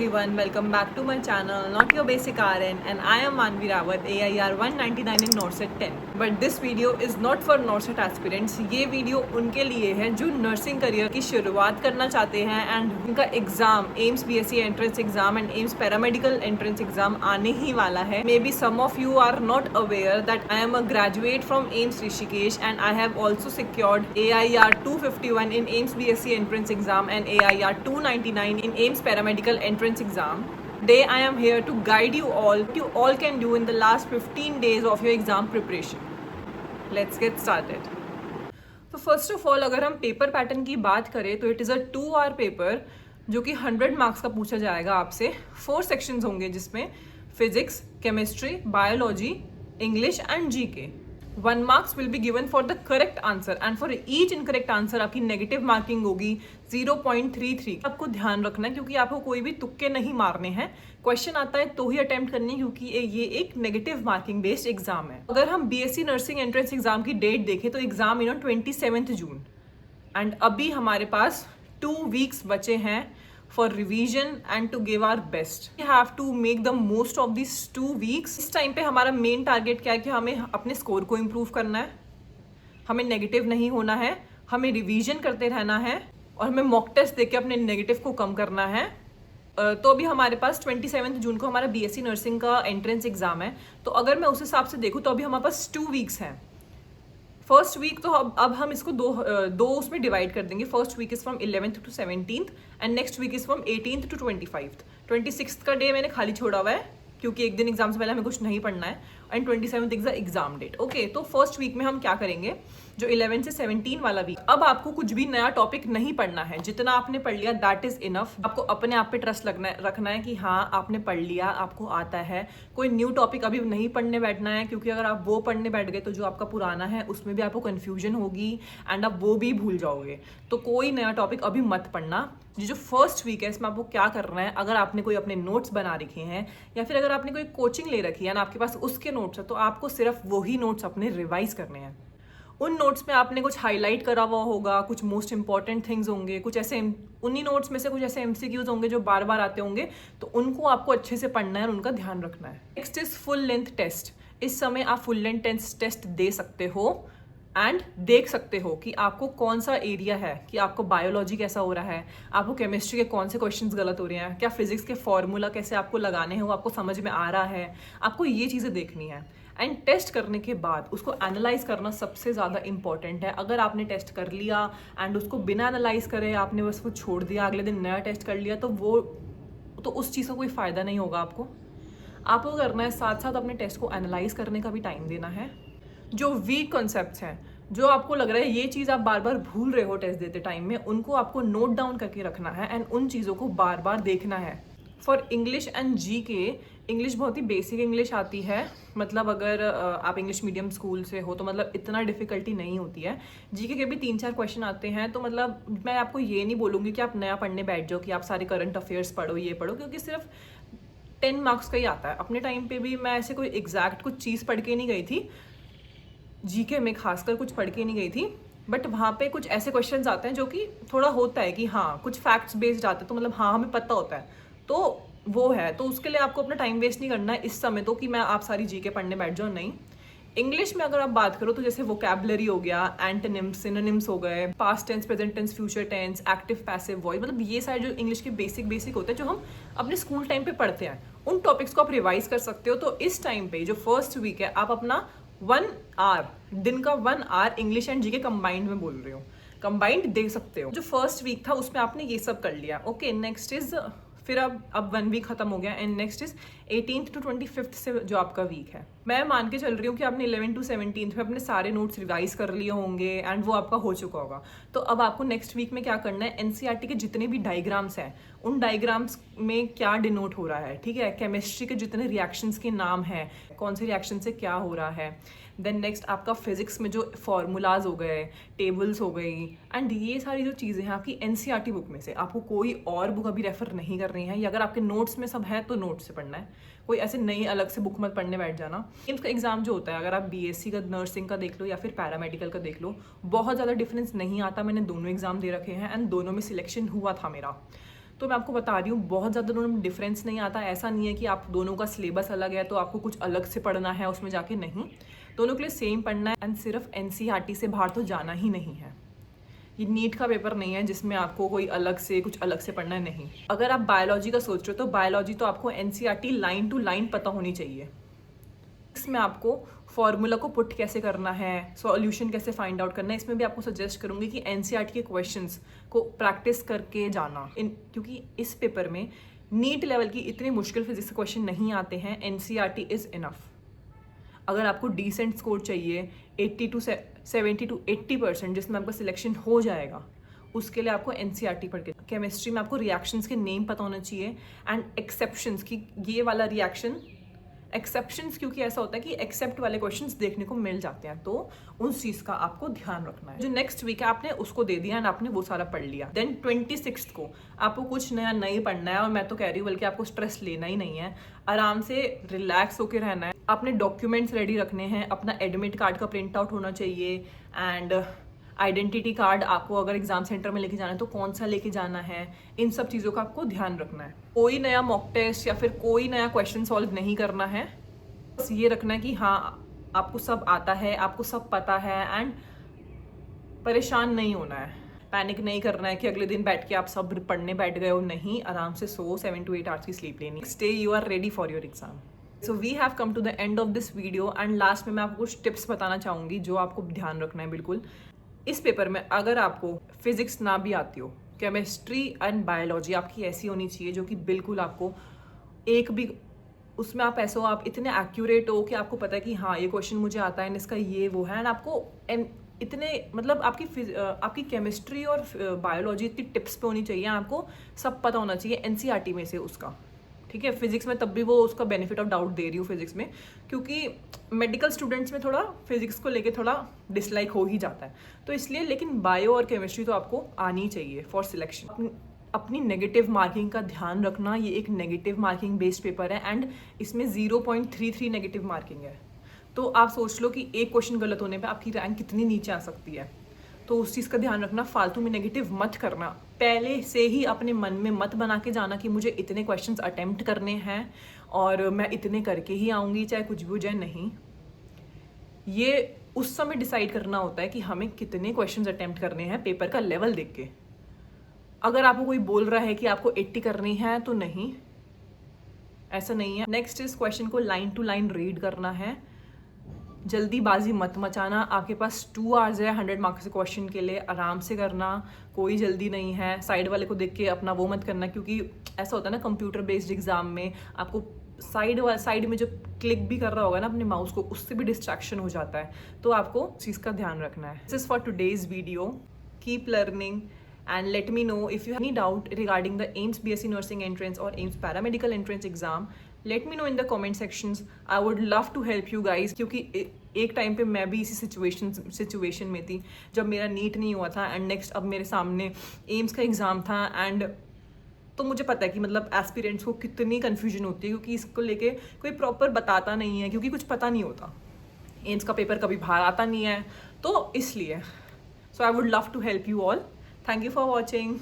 Everyone, welcome back to my channel, not your basic RN, and I am Manvi Rawat, AIR 199 in NORCET 10. But this video is not for NORCET aspirants. ये video उनके लिए है जो nursing career की शुरुआत करना चाहते हैं एंड उनका exam AIIMS BSc entrance exam and AIIMS paramedical entrance exam आने ही वाला है. Maybe some of you are not aware that I am a graduate from AIIMS Rishikesh and I have also secured AIR 251 in AIMS BSc entrance exam and AIR 299 in AIMS paramedical entrance exam. Today I am here to guide you all what you all can do in the last 15 days of your exam preparation. Let's get started. तो first of all अगर हम paper pattern की बात करें तो it is a 2 hour paper जो कि 100 marks का पूछा जाएगा आपसे. 4 सेक्शंस होंगे जिसमें physics, chemistry, biology, English and GK. 1 marks will be given for the correct answer and for each incorrect answer आपकी नेगेटिव मार्किंग होगी 0.33. आपको ध्यान रखना है क्योंकि आपको कोई भी तुक्के नहीं मारने हैं. क्वेश्चन आता है तो ही अटेम्प्ट करनी है क्योंकि ये एक नेगेटिव मार्किंग बेस्ड एग्जाम है. अगर हम BSc नर्सिंग एंट्रेंस एग्जाम की डेट देखें तो एग्जाम 27 जून एंड अभी हमारे पास 2 weeks बचे हैं for revision and to give our best. We have to make the most of these 2 weeks. इस टाइम पे हमारा मेन टारगेट क्या है कि हमें अपने स्कोर को इम्प्रूव करना है, हमें नेगेटिव नहीं होना है, हमें रिवीजन करते रहना है और हमें मॉक टेस्ट देके अपने नेगेटिव को कम करना है. तो अभी हमारे पास 27 जून को हमारा BSc नर्सिंग का एंट्रेंस एग्जाम है. तो अगर मैं उस हिसाब से देखूँ तो अभी हमारे पास 2 weeks हैं. फर्स्ट वीक तो अब हम इसको दो उसमें डिवाइड कर देंगे. First week is from 11th to 17th and next week is from 18th to 25th. 26th का डे मैंने खाली छोड़ा हुआ है क्योंकि एक दिन एग्जाम से पहले हमें कुछ नहीं पढ़ना है and 27th is the exam date. Okay, तो फर्स्ट वीक में हम क्या करेंगे, जो 11 से 17 वाला वीक, अब आपको कुछ भी नया टॉपिक नहीं पढ़ना है. जितना आपने पढ़ लिया दैट इज इनफ. आपको अपने आप पे ट्रस्ट रखना है कि हाँ आपने पढ़ लिया, आपको आता है. कोई न्यू टॉपिक अभी नहीं पढ़ने बैठना है क्योंकि अगर आप वो पढ़ने बैठ गए तो जो आपका पुराना है उसमें भी आपको कन्फ्यूजन होगी एंड आप वो भी भूल जाओगे. तो कोई नया टॉपिक अभी मत पढ़ना. ये जो फर्स्ट वीक है इसमें आपको क्या करना है, अगर आपने कोई अपने नोट्स बना रखे हैं या फिर अगर आपने कोई कोचिंग ले रखी है ना आपके पास उसके नोट्स है, तो आपको सिर्फ वही नोट्स अपने रिवाइज करने हैं. उन नोट्स में आपने कुछ हाईलाइट करा हुआ होगा, कुछ मोस्ट इंपॉर्टेंट थिंग्स होंगे, कुछ ऐसे उन्हीं नोट्स में से कुछ ऐसे MCQs होंगे जो बार बार आते होंगे, तो उनको आपको अच्छे से पढ़ना है और उनका ध्यान रखना है. Next is full length test. इस समय आप फुल लेंथ टेस्ट दे सकते हो एंड देख सकते हो कि आपको कौन सा एरिया है, कि आपको बायोलॉजी कैसा हो रहा है, आपको केमिस्ट्री के कौन से क्वेश्चंस गलत हो रहे हैं, क्या फिजिक्स के फॉर्मूला कैसे आपको लगाने हैं वो आपको समझ में आ रहा है. आपको ये चीज़ें देखनी है एंड टेस्ट करने के बाद उसको एनालाइज करना सबसे ज़्यादा इंपॉर्टेंट है. अगर आपने टेस्ट कर लिया एंड उसको बिना एनालाइज करे आपने बस वो छोड़ दिया, अगले दिन नया टेस्ट कर लिया, तो उस चीज़ का कोई फ़ायदा नहीं होगा. आपको करना है साथ साथ अपने टेस्ट को एनालाइज करने का भी टाइम देना है. जो वीक कॉन्सेप्ट्स हैं, जो आपको लग रहा है ये चीज़ आप बार बार भूल रहे हो टेस्ट देते टाइम में, उनको आपको नोट डाउन करके रखना है एंड उन चीज़ों को बार बार देखना है. For English and GK, English बहुत ही बेसिक इंग्लिश आती है. मतलब अगर आप इंग्लिश मीडियम स्कूल से हो तो मतलब इतना डिफ़िकल्टी नहीं होती है. GK के भी 3-4 क्वेश्चन आते हैं. तो मतलब मैं आपको ये नहीं बोलूँगी कि आप नया पढ़ने बैठ जाओ कि आप सारे करंट अफेयर्स पढ़ो, ये पढ़ो, क्योंकि सिर्फ 10 मार्क्स का ही आता है. अपने टाइम पे भी मैं ऐसे कोई एग्जैक्ट कुछ चीज़ पढ़ के नहीं गई थी, GK में खासकर कुछ पढ़ के नहीं गई थी. बट वहाँ पे कुछ ऐसे क्वेश्चंस आते हैं जो कि थोड़ा होता है कि हाँ कुछ फैक्ट्स बेस्ड आते हैं, तो मतलब हाँ हमें पता होता है, तो वो है. तो उसके लिए आपको अपना टाइम वेस्ट नहीं करना है इस समय तो कि मैं आप सारी GK पढ़ने बैठ जाओ, नहीं. इंग्लिश में अगर आप बात करो तो जैसे वोकैबुलरी हो गया, एंटोनिम्स, सिनोनिम्स हो गए, past tense, present tense, future tense, active passive voice, मतलब ये सारे जो इंग्लिश के बेसिक होते हैं जो हम अपने स्कूल टाइम पे पढ़ते हैं, उन टॉपिक्स को आप रिवाइज कर सकते हो. तो इस टाइम पे जो फर्स्ट वीक है आप अपना 1 hour, दिन का 1 hour English and GK combined में बोल रही हूँ, कंबाइंड दे सकते हो. जो फर्स्ट वीक था उसमें आपने ये सब कर लिया. ओके, नेक्स्ट इज फिर अब 1 week खत्म हो गया and next is 18th to 25th से जो आपका वीक है. मैं मान के चल रही हूँ कि आपने 11 to 17 में अपने सारे नोट्स रिवाइज कर लिए होंगे एंड वो आपका हो चुका होगा. तो अब आपको नेक्स्ट वीक में क्या करना है, NCERT के जितने भी डायग्राम्स हैं उन डायग्राम्स में क्या डिनोट हो रहा है, ठीक है. केमिस्ट्री के जितने रिएक्शंस के नाम हैं, कौन से रिएक्शन से क्या हो रहा है. देन नेक्स्ट आपका फिजिक्स में जो फॉर्मूलाज हो गए, टेबल्स हो गई, एंड ये सारी जो चीज़ें हैं आपकी NCERT बुक में से. आपको कोई और बुक अभी रेफर नहीं कर रही है, या अगर आपके नोट्स में सब है तो नोट्स से पढ़ना है. कोई ऐसे नई अलग से बुक मत पढ़ने बैठ जाना. एम्स का एग्जाम जो होता है, अगर आप BSc का नर्सिंग का देख लो या फिर पैरामेडिकल का देख लो, बहुत ज़्यादा डिफरेंस नहीं आता. मैंने दोनों एग्जाम दे रखे हैं एंड दोनों में सिलेक्शन हुआ था मेरा. तो मैं आपको बता रही हूँ बहुत ज़्यादा दोनों में डिफरेंस नहीं आता। ऐसा नहीं है कि आप दोनों का सिलेबस अलग है तो आपको कुछ अलग से पढ़ना है उसमें जाके, नहीं, दोनों के लिए सेम पढ़ना है। एंड सिर्फ NCERT से बाहर तो जाना ही नहीं है। ये नीट का पेपर नहीं है जिसमें आपको कोई अलग से कुछ अलग से पढ़ना है, नहीं। अगर आप बायोलॉजी का सोच रहे हो तो बायोलॉजी तो आपको NCERT लाइन टू लाइन पता होनी चाहिए। इसमें आपको फॉर्मूला को पुट कैसे करना है, सॉल्यूशन कैसे फाइंड आउट करना है, इसमें भी आपको सजेस्ट करूंगी कि NCERT के क्वेश्चंस को प्रैक्टिस करके जाना। क्योंकि इस पेपर में नीट लेवल की इतनी मुश्किल फिजिक्स के क्वेश्चन नहीं आते हैं। NCERT is enough. अगर आपको डिसेंट स्कोर चाहिए 70 to 80%, जिसमें आपका सिलेक्शन हो जाएगा, उसके लिए आपको NCERT पढ़ के। केमिस्ट्री में आपको रिएक्शंस के नेम पता होना चाहिए एंड एक्सेप्शंस की, ये वाला रिएक्शन, एक्सेप्शंस क्योंकि ऐसा होता है कि एक्सेप्ट वाले क्वेश्चंस देखने को मिल जाते हैं, तो उस चीज़ का आपको ध्यान रखना है। जो नेक्स्ट वीक है आपने उसको दे दिया एंड आपने वो सारा पढ़ लिया। देन 26 को आपको कुछ नया नहीं पढ़ना है, और मैं तो कह रही हूँ बल्कि आपको स्ट्रेस लेना ही नहीं है, आराम से रिलैक्स होकर रहना है। आपने डॉक्यूमेंट्स रेडी रखने हैं, अपना एडमिट कार्ड का प्रिंट आउट होना चाहिए एंड आइडेंटिटी कार्ड आपको अगर एग्जाम सेंटर में लेके जाना है तो कौन सा लेके जाना है, इन सब चीज़ों का आपको ध्यान रखना है। कोई नया मॉक टेस्ट या फिर कोई नया क्वेश्चन सॉल्व नहीं करना है। बस ये रखना है कि हाँ आपको सब आता है, आपको सब पता है एंड परेशान नहीं होना है, पैनिक नहीं करना है कि अगले दिन बैठ के आप सब पढ़ने बैठ गए हो। नहीं, आराम से सो 7 to 8 आवर्स की स्लीप लेनी। Next day you are ready for your exam. So we have come to the end of this video and last में मैं आपको कुछ टिप्स बताना चाहूँगी जो आपको ध्यान रखना है। बिल्कुल इस पेपर में अगर आपको फिजिक्स ना भी आती हो, केमिस्ट्री एंड बायोलॉजी आपकी ऐसी होनी चाहिए जो कि बिल्कुल आपको एक भी उसमें आप ऐसे हो, आप इतने एक्यूरेट हो कि आपको पता है कि हाँ ये क्वेश्चन मुझे आता है, इसका ये वो है, एंड आपको इतने मतलब आपकी केमिस्ट्री और बायोलॉजी इतनी टिप्स पे होनी चाहिए, आपको सब पता होना चाहिए NCERT में से उसका। ठीक है, फिजिक्स में तब भी वो उसका बेनिफिट ऑफ डाउट दे रही हूँ फिजिक्स में, क्योंकि मेडिकल स्टूडेंट्स में थोड़ा फिजिक्स को लेके थोड़ा डिसलाइक हो ही जाता है, तो इसलिए। लेकिन बायो और केमिस्ट्री तो आपको आनी चाहिए फॉर सिलेक्शन। अपनी नेगेटिव मार्किंग का ध्यान रखना, ये एक नेगेटिव मार्किंग बेस्ड पेपर है एंड इसमें 0.33 नेगेटिव मार्किंग है। तो आप सोच लो कि एक क्वेश्चन गलत होने पे आपकी रैंक कितनी नीचे आ सकती है, तो उस चीज़ का ध्यान रखना। फालतू में नेगेटिव मत करना, पहले से ही अपने मन में मत बना के जाना कि मुझे इतने क्वेश्चंस अटेम्प्ट करने हैं और मैं इतने करके ही आऊँगी चाहे कुछ भी हो जाए। नहीं, ये उस समय डिसाइड करना होता है कि हमें कितने क्वेश्चंस अटेम्प्ट करने हैं पेपर का लेवल देख के। अगर आपको कोई बोल रहा है कि आपको 80 करनी है तो नहीं, ऐसा नहीं है। नेक्स्ट इस क्वेश्चन को लाइन टू लाइन रीड करना है, जल्दीबाजी मत मचाना। आपके पास 2 आवर्स है 100 मार्क्स के क्वेश्चन के लिए, आराम से करना, कोई जल्दी नहीं है। साइड वाले को देख के अपना वो मत करना, क्योंकि ऐसा होता है ना कंप्यूटर बेस्ड एग्जाम में आपको साइड में जो क्लिक भी कर रहा होगा ना अपने माउस को, उससे भी डिस्ट्रैक्शन हो जाता है, तो आपको चीज़ का ध्यान रखना है। This is for today's video. Keep learning and let me know if you have any doubt regarding the AIIMS BSc Nursing entrance or AIIMS Paramedical entrance exam. Let me know in the comment sections. I would love to help you guys, क्योंकि एक time पे मैं भी इसी situation में थी जब मेरा नीट नहीं हुआ था एंड नेक्स्ट अब मेरे सामने एम्स का एग्ज़ाम था एंड तो मुझे पता है कि मतलब एस्पिरेंट्स को कितनी कन्फ्यूजन होती है, क्योंकि इसको लेके कोई प्रॉपर बताता नहीं है, क्योंकि कुछ पता नहीं होता। एम्स का पेपर कभी बाहर आता नहीं है, तो इसलिए। So I would love to help you all. Thank you for watching.